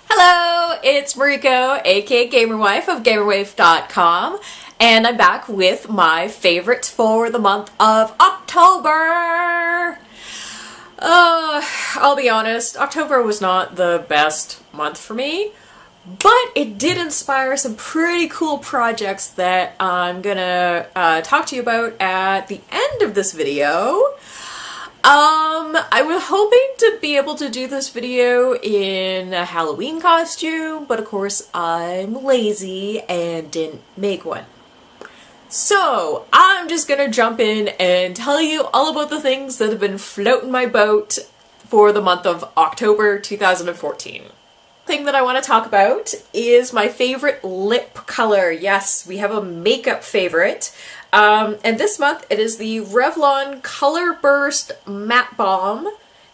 Hello, it's Mariko, aka Gamerwife of Gamerwife.com, and I'm back with my favorites for the month of October! I'll be honest, October was not the best month for me, but it did inspire some pretty cool projects that I'm gonna talk to you about at the end of this video. I was hoping to be able to do this video in a Halloween costume, but of course I'm lazy and didn't make one. So I'm just gonna jump in and tell you all about the things that have been floating my boat for the month of October 2014. Thing that I want to talk about is my favorite lip color. Yes, we have a makeup favorite. And this month it is the Revlon Color Burst Matte Balm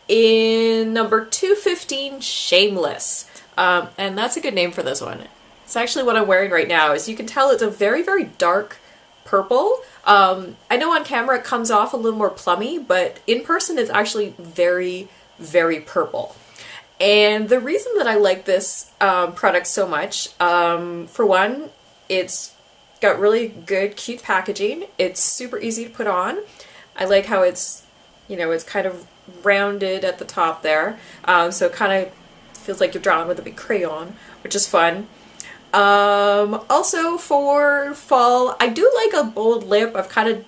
in number 215 Shameless. And that's a good name for this one. It's actually what I'm wearing right now. As you can tell, it's a very, very dark purple. I know on camera it comes off a little more plummy, but in person it's actually very, very purple. And the reason that I like this product so much, for one, it's got really good, cute packaging. It's super easy to put on. I like how it's, you know, it's kind of rounded at the top there. So it kind of feels like you're drawing with a big crayon, which is fun. Also for fall, I do like a bold lip. I've kind of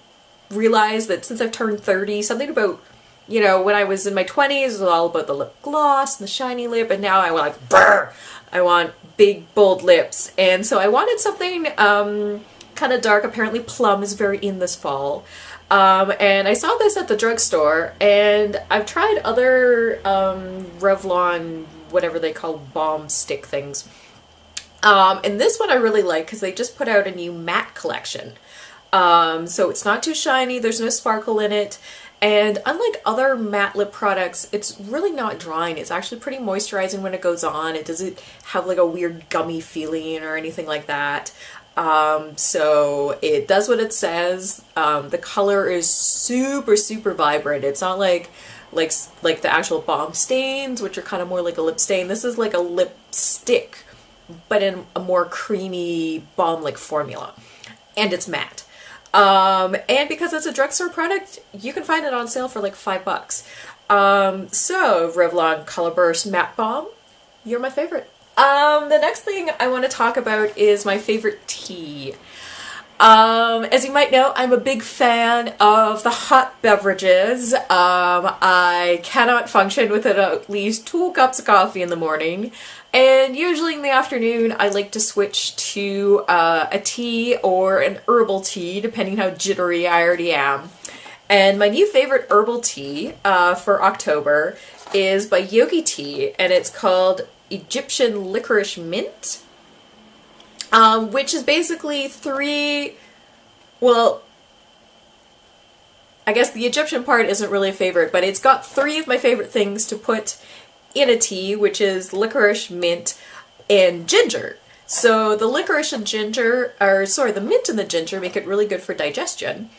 realized that since I've turned 30, something about, you know, when I was in my 20s, it was all about the lip gloss and the shiny lip, and now I want like, brr, I want big, bold lips. And so I wanted something kind of dark. Apparently plum is very in this fall. And I saw this at the drugstore, and I've tried other Revlon, whatever they call balm stick things. And this one I really like because they just put out a new matte collection. So it's not too shiny, there's no sparkle in it. And unlike other matte lip products, it's really not drying. It's actually pretty moisturizing when it goes on. It doesn't have like a weird gummy feeling or anything like that. So it does what it says. The color is super, super vibrant. It's not like the actual balm stains, which are kind of more like a lip stain. This is like a lipstick, but in a more creamy balm-like formula. And it's matte. And because it's a drugstore product, you can find it on sale for like $5. So Revlon Color Burst Matte Balm, you're my favorite. The next thing I want to talk about is my favorite tea. As you might know, I'm a big fan of the hot beverages. I cannot function without at least 2 cups of coffee in the morning. And usually in the afternoon, I like to switch to a tea or an herbal tea, depending how jittery I already am. And my new favorite herbal tea for October is by Yogi Tea, and it's called Egyptian Licorice Mint, which is basically well, I guess the Egyptian part isn't really a favorite, but it's got 3 of my favorite things to put in a tea, which is licorice, mint, and ginger. So the licorice and ginger, or sorry, the mint and the ginger make it really good for digestion.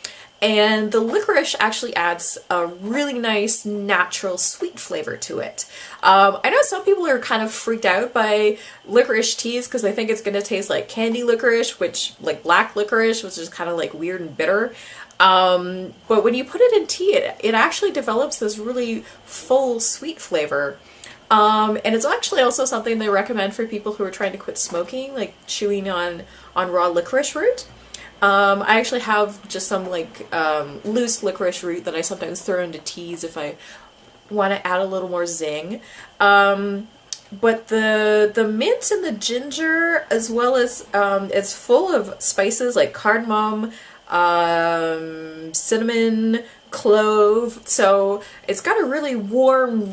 And the licorice actually adds a really nice, natural, sweet flavor to it. I know some people are kind of freaked out by licorice teas because they think it's going to taste like candy licorice, like black licorice, which is kind of like weird and bitter. But when you put it in tea, it actually develops this really full, sweet flavor. And it's actually also something they recommend for people who are trying to quit smoking, like chewing on raw licorice root. I actually have just some like loose licorice root that I sometimes throw into teas if I want to add a little more zing. But the mint and the ginger, as well as it's full of spices like cardamom, cinnamon, clove. So it's got a really warm,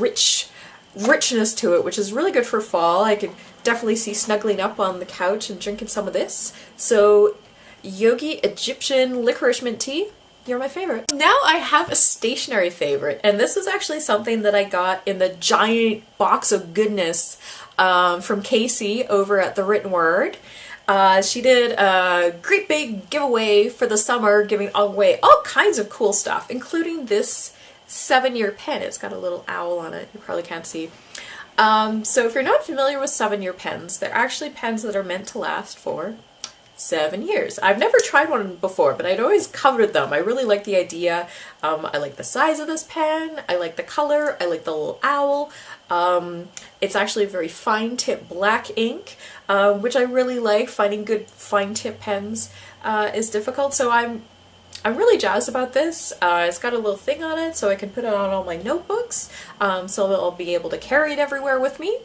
richness to it, which is really good for fall. I could definitely see snuggling up on the couch and drinking some of this. So Yogi Egyptian Licorice Mint Tea, you're my favorite. Now I have a stationery favorite, and this is actually something that I got in the giant box of goodness from Casey over at The Written Word. She did a great big giveaway for the summer, giving away all kinds of cool stuff, including this 7-year pen. It's got a little owl on it, you probably can't see. So if you're not familiar with 7-year pens, they're actually pens that are meant to last for 7 years. I've never tried one before, but I'd always coveted them. I really like the idea. I like the size of this pen. I like the color. I like the little owl. It's actually a very fine tip black ink, which I really like. Finding good fine tip pens is difficult, so I'm really jazzed about this. It's got a little thing on it so I can put it on all my notebooks, so I'll be able to carry it everywhere with me.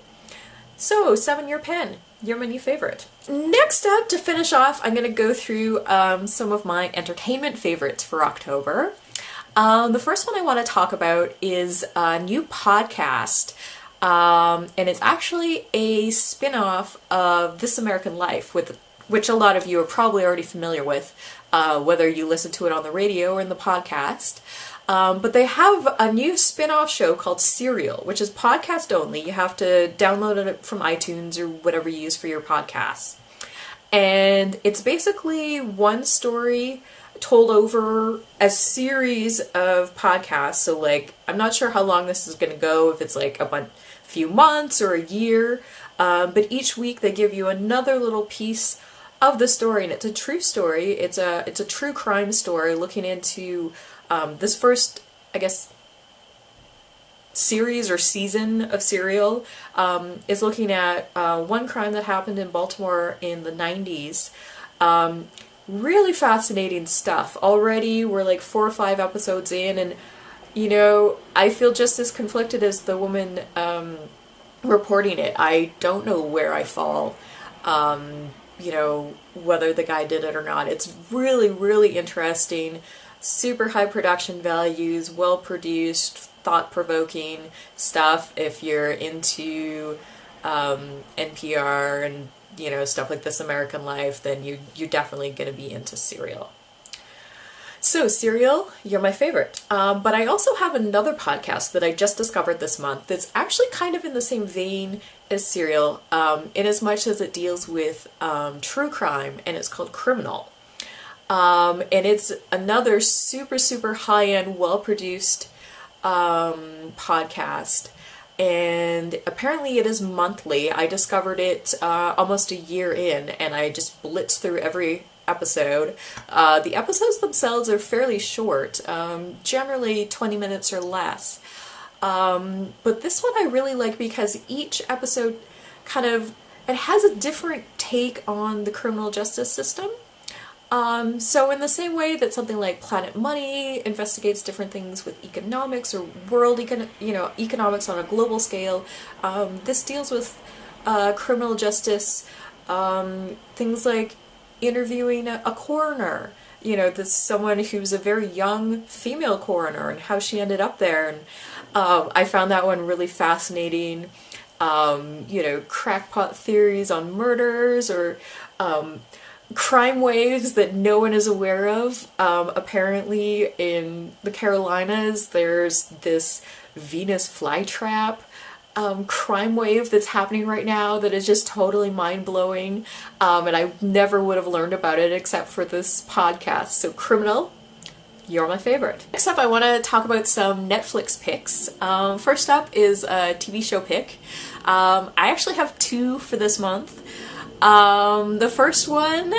So, 7-year pen, you're my new favorite. Next up, to finish off, I'm going to go through some of my entertainment favorites for October. The first one I want to talk about is a new podcast, and it's actually a spin-off of This American Life, which a lot of you are probably already familiar with, whether you listen to it on the radio or in the podcast. But they have a new spin-off show called Serial, which is podcast only. You have to download it from iTunes or whatever you use for your podcasts. And it's basically one story told over a series of podcasts. So like, I'm not sure how long this is going to go, if it's like a few months or a year. But each week they give you another little piece of the story, and it's a true story. It's a true crime story looking into this first, I guess, series or season of Serial is looking at one crime that happened in Baltimore in the 90s. Really fascinating stuff. Already we're like 4 or 5 episodes in, and you know, I feel just as conflicted as the woman reporting it. I don't know where I fall, you know, whether the guy did it or not. It's really, really interesting. Super high production values, well produced, thought-provoking stuff. If you're into NPR and, you know, stuff like This American Life, then you're definitely going to be into Serial. So Serial, you're my favorite. But I also have another podcast that I just discovered this month that's actually kind of in the same vein as Serial, in as much as it deals with true crime, and it's called Criminal. And it's another super, super high-end, well-produced podcast, and apparently it is monthly. I discovered it almost a year in, and I just blitzed through every episode. The episodes themselves are fairly short, generally 20 minutes or less. But this one I really like because each episode it has a different take on the criminal justice system. So in the same way that something like Planet Money investigates different things with economics or economics on a global scale, this deals with criminal justice, things like interviewing a coroner, you know, this someone who's a very young female coroner and how she ended up there, and I found that one really fascinating. You know, crackpot theories on murders or crime waves that no one is aware of. Apparently in the Carolinas there's this Venus flytrap crime wave that's happening right now that is just totally mind-blowing, and I never would have learned about it except for this podcast. So Criminal, you're my favorite. Next up, I want to talk about some Netflix picks. First up is a TV show pick. I actually have 2 for this month. The first one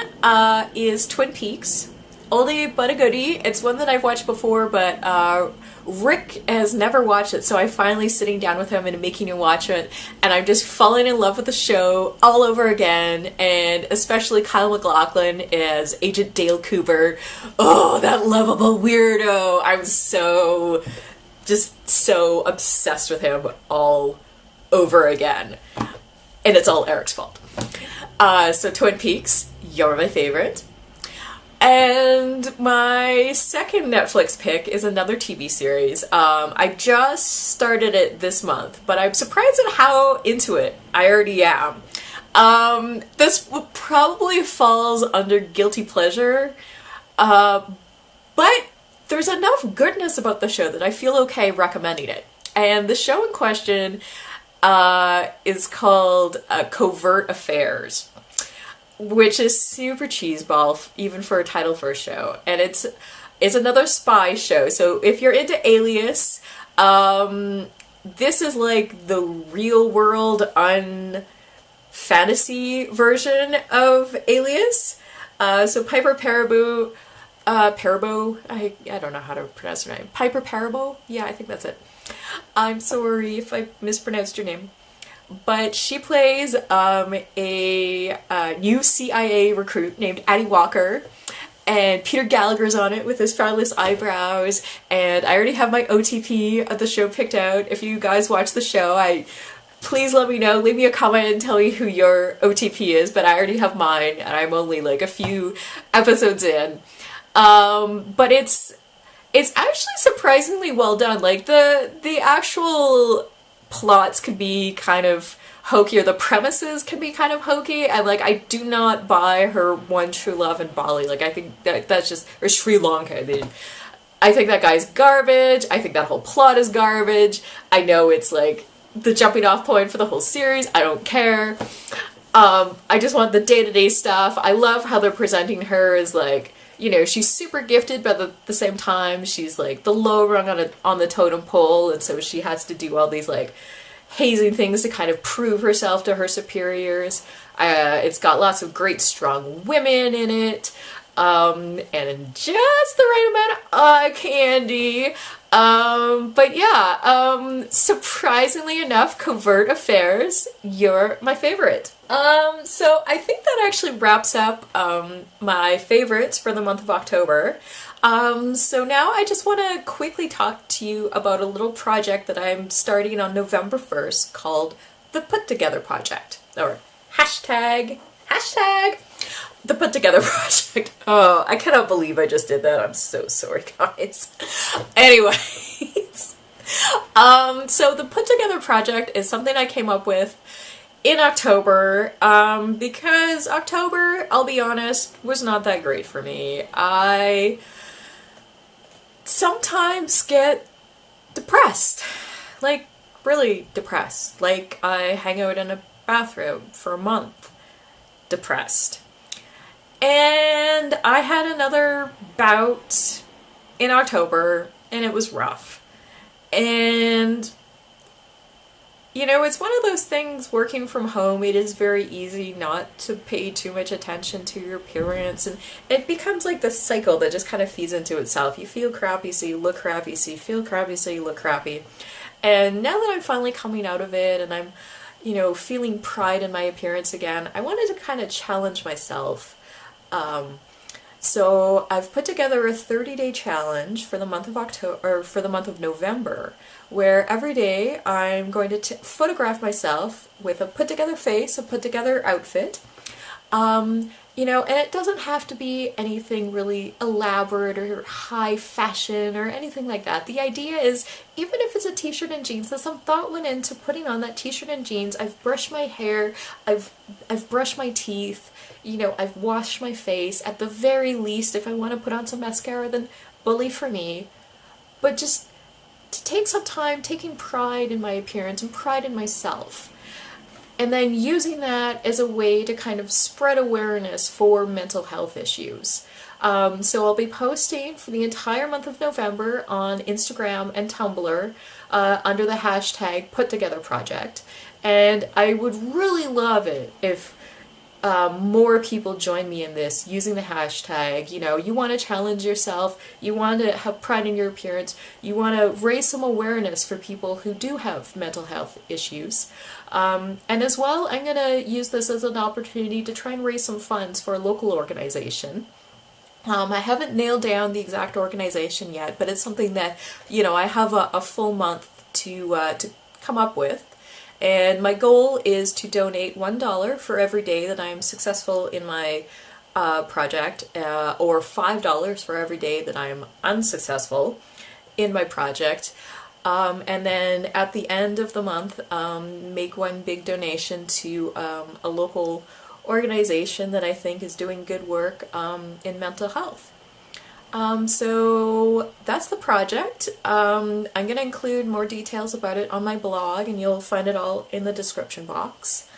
is Twin Peaks. Oldie but a goodie. It's one that I've watched before, but Rick has never watched it, so I'm finally sitting down with him and making him watch it, and I'm just falling in love with the show all over again, and especially Kyle MacLachlan as Agent Dale Cooper. Oh, that lovable weirdo! I'm so obsessed with him all over again, and it's all Eric's fault. So Twin Peaks, you're my favorite. And my second Netflix pick is another TV series. I just started it this month, but I'm surprised at how into it I already am. This probably falls under guilty pleasure, but there's enough goodness about the show that I feel okay recommending it. And the show in question is called Covert Affairs, which is super cheeseball even for a title for a show, and it's another spy show. So if you're into Alias, this is like the real world fantasy version of Alias. So Piper Perabo, I don't know how to pronounce her name. Piper Perabo? Yeah, I think that's it. I'm sorry if I mispronounced your name. But she plays a new CIA recruit named Addie Walker. And Peter Gallagher's on it with his fabulous eyebrows. And I already have my OTP of the show picked out. If you guys watch the show, please let me know. Leave me a comment and tell me who your OTP is. But I already have mine, and I'm only like a few episodes in. But it's actually surprisingly well done. Like the actual plots could be kind of hokey, or the premises can be kind of hokey, and like I do not buy her one true love in Bali. Like I think that's just, or Sri Lanka. I think that guy's garbage. I think that whole plot is garbage. I know it's like the jumping off point for the whole series. I don't care. I just want the day-to-day stuff. I love how they're presenting her as like, you know, she's super gifted, but at the same time, she's like the low rung on the totem pole, and so she has to do all these like hazing things to kind of prove herself to her superiors. It's got lots of great strong women in it, and just the right amount of eye candy. But yeah, surprisingly enough, Covert Affairs, you're my favorite. So I think that actually wraps up my favorites for the month of October. So now I just want to quickly talk to you about a little project that I'm starting on November 1st called the Put Together Project, or hashtag the Put Together Project. Oh, I cannot believe I just did that. I'm so sorry, guys. Anyways, so the Put Together Project is something I came up with in October, because October, I'll be honest, was not that great for me. I sometimes get depressed, like really depressed. Like I hang out in a bathroom for a month, depressed. And I had another bout in October, and it was rough. And you know, it's one of those things, working from home, it is very easy not to pay too much attention to your appearance, and it becomes like this cycle that just kind of feeds into itself. You feel crappy, so you look crappy, so you feel crappy, so you look crappy. And now that I'm finally coming out of it, and I'm, you know, feeling pride in my appearance again, I wanted to kind of challenge myself. So I've put together a 30-day challenge for the month of October, or for the month of November, where every day I'm going to photograph myself with a put-together face, a put-together outfit. You know, and it doesn't have to be anything really elaborate or high fashion or anything like that. The idea is, even if it's a t-shirt and jeans, that some thought went into putting on that t-shirt and jeans. I've brushed my hair, I've brushed my teeth, you know, I've washed my face. At the very least, if I want to put on some mascara, then bully for me. But just to take some time, taking pride in my appearance and pride in myself. And then using that as a way to kind of spread awareness for mental health issues. So I'll be posting for the entire month of November on Instagram and Tumblr under the hashtag PutTogetherProject. And I would really love it if more people join me in this, using the hashtag. You know, you want to challenge yourself, you want to have pride in your appearance, you want to raise some awareness for people who do have mental health issues. And as well, I'm going to use this as an opportunity to try and raise some funds for a local organization. I haven't nailed down the exact organization yet, but it's something that, you know, I have a full month to come up with. And my goal is to donate $1 for every day that I'm successful in my project, or $5 for every day that I'm unsuccessful in my project. And then at the end of the month, make one big donation to a local organization that I think is doing good work in mental health. So that's the project. I'm going to include more details about it on my blog, and you'll find it all in the description box.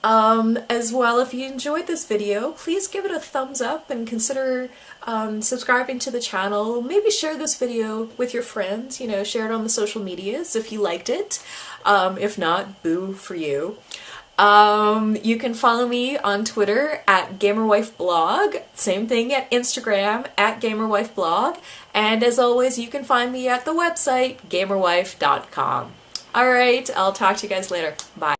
As well, if you enjoyed this video, please give it a thumbs up and consider subscribing to the channel. Maybe share this video with your friends, you know, share it on the social medias if you liked it. If not, boo for you. You can follow me on Twitter at GamerWifeBlog, same thing at Instagram at GamerWifeBlog, and as always, you can find me at the website gamerwife.com. Alright, I'll talk to you guys later. Bye.